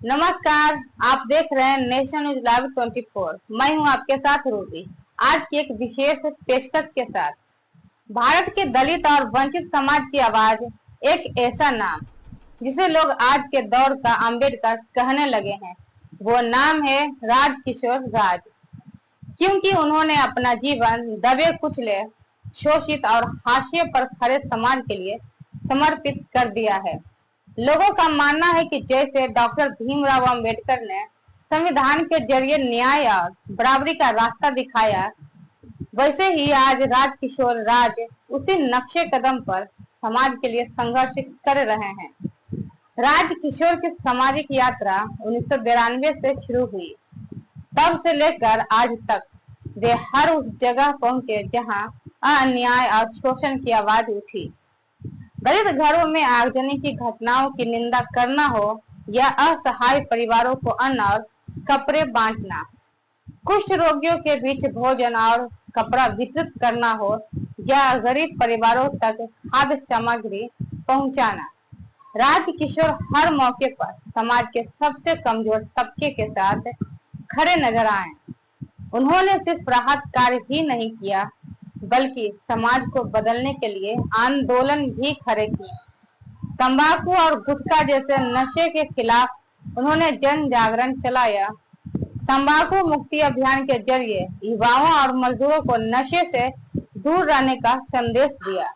नमस्कार, आप देख रहे हैं नेशनल न्यूज लाइव 24। मैं हूं आपके साथ रूबी। आज की एक विशेष पेशकश के साथ भारत के दलित और वंचित समाज की आवाज, एक ऐसा नाम जिसे लोग आज के दौर का अम्बेडकर कहने लगे हैं। वो नाम है राजकिशोर राज, क्योंकि उन्होंने अपना जीवन दबे कुचले, शोषित और हाशिए पर खड़े समाज के लिए समर्पित कर दिया है। लोगों का मानना है कि जैसे डॉक्टर भीमराव अंबेडकर ने संविधान के जरिए न्याय और बराबरी का रास्ता दिखाया, वैसे ही आज राजकिशोर राज उसी नक्शे कदम पर समाज के लिए संघर्ष कर रहे हैं। राजकिशोर की सामाजिक यात्रा 1992 से शुरू हुई। तब से लेकर आज तक वे हर उस जगह पहुंचे जहां अन्याय और शोषण की आवाज उठी। दलित घरों में आगजनी की घटनाओं की निंदा करना हो या असहाय परिवारों को अन्न और कपड़े बांटना, कुष्ठ रोगियों के बीच भोजन और कपड़ा वितरित करना हो या गरीब परिवारों तक खाद्य सामग्री पहुंचाना, राजकिशोर हर मौके पर समाज के सबसे कमजोर तबके के साथ खड़े नजर आए। उन्होंने सिर्फ राहत कार्य ही नहीं किया, बल्कि समाज को बदलने के लिए आंदोलन भी खड़े किए। तंबाकू और गुटखा जैसे नशे के खिलाफ उन्होंने जन जागरण चलाया। तंबाकू मुक्ति अभियान के जरिए युवाओं और मजदूरों को नशे से दूर रहने का संदेश दिया।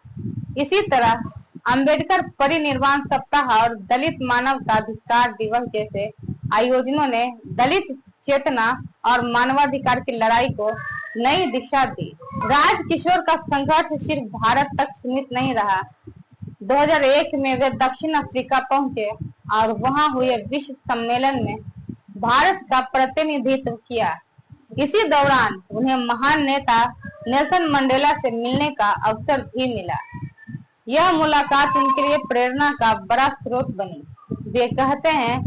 इसी तरह अंबेडकर परिनिर्वाण सप्ताह और दलित मानवाधिकार दिवस जैसे आयोजनों ने दलित चेतना और मानवाधिकार की लड़ाई को नई दिशा दी। राजकिशोर का संघर्ष सिर्फ भारत तक सीमित नहीं रहा। 2001 में वे दक्षिण अफ्रीका पहुंचे और वहां हुए विश्व सम्मेलन में भारत का प्रतिनिधित्व किया। इसी दौरान उन्हें महान नेता नेल्सन मंडेला से मिलने का अवसर भी मिला। यह मुलाकात उनके लिए प्रेरणा का बड़ा स्रोत बनी। वे कहते हैं,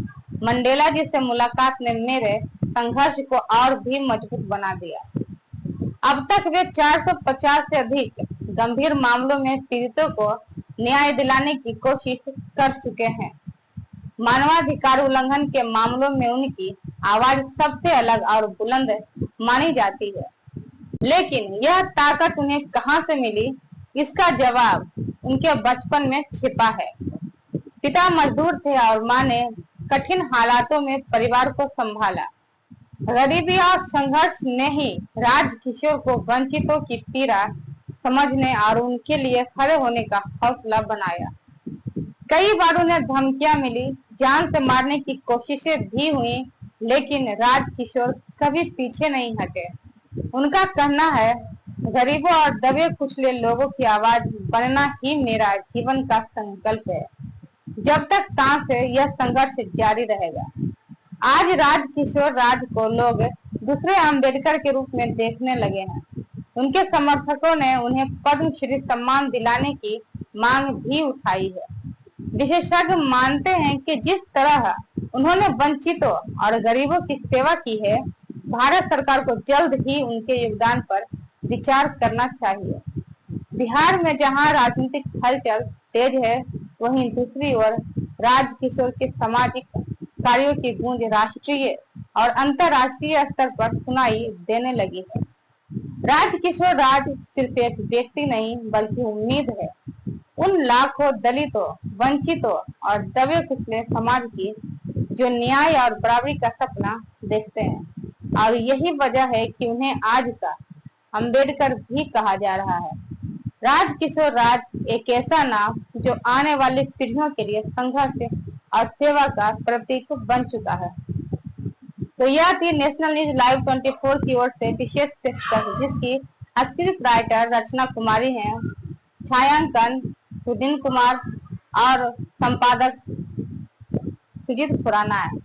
मंडेला जी से मुलाकात ने मेरे संघर्ष को और भी मजबूत बना दिया। अब तक वे 450 से अधिक गंभीर मामलों में पीड़ितों को न्याय दिलाने की कोशिश कर चुके हैं। मानवाधिकार उल्लंघन के मामलों में उनकी आवाज सबसे अलग और बुलंद मानी जाती है। लेकिन यह ताकत उन्हें कहां से मिली, इसका जवाब उनके बचपन में छिपा है। पिता मजदूर थे और मां ने कठिन हालातों में परिवार को संभाला। गरीबी और संघर्ष ने ही राजकिशोर को वंचितों की पीड़ा समझने और उनके लिए खड़े होने का हौसला बनाया। कई बार उन्हें धमकियां मिली, जान से मारने की कोशिशें भी हुई, लेकिन राजकिशोर कभी पीछे नहीं हटे। उनका कहना है, गरीबों और दबे कुचले लोगों की आवाज बनना ही मेरा जीवन का संकल्प है। जब तक सांस है, यह संघर्ष जारी रहेगा। आज राजकिशोर राज को लोग दूसरे अंबेडकर के रूप में देखने लगे हैं। उनके समर्थकों ने उन्हें पद्मश्री सम्मान दिलाने की मांग भी उठाई है। विशेषज्ञ मानते हैं कि जिस तरह उन्होंने वंचितों और गरीबों की सेवा की है, भारत सरकार को जल्द ही उनके योगदान पर विचार करना चाहिए। बिहार में जहां राजनीतिक हलचल तेज है, वहीं दूसरी ओर राजकिशोर के सामाजिक कार्यों की गूंज राष्ट्रीय और अंतर्राष्ट्रीय स्तर पर सुनाई देने लगी है। राजकिशोर राज सिर्फ एक व्यक्ति नहीं, बल्कि उम्मीद है उन लाखों दलितों, वंचितों और दबे कुचले समाज की जो न्याय और बराबरी का सपना देखते हैं। और यही वजह है कि उन्हें आज का अंबेडकर भी कहा जा रहा है। राजकिशोर राज एक ऐसा नाम जो आने वाली पीढ़ियों के लिए संघर्ष और सेवा का प्रतीक बन चुका है। तो यह थी नेशनल न्यूज लाइव 24 की ओर से विशेष पेशकश, जिसकी स्क्रिप्ट राइटर रचना कुमारी हैं, छायांकन सुदीन कुमार और संपादक सुजीत खुराना है।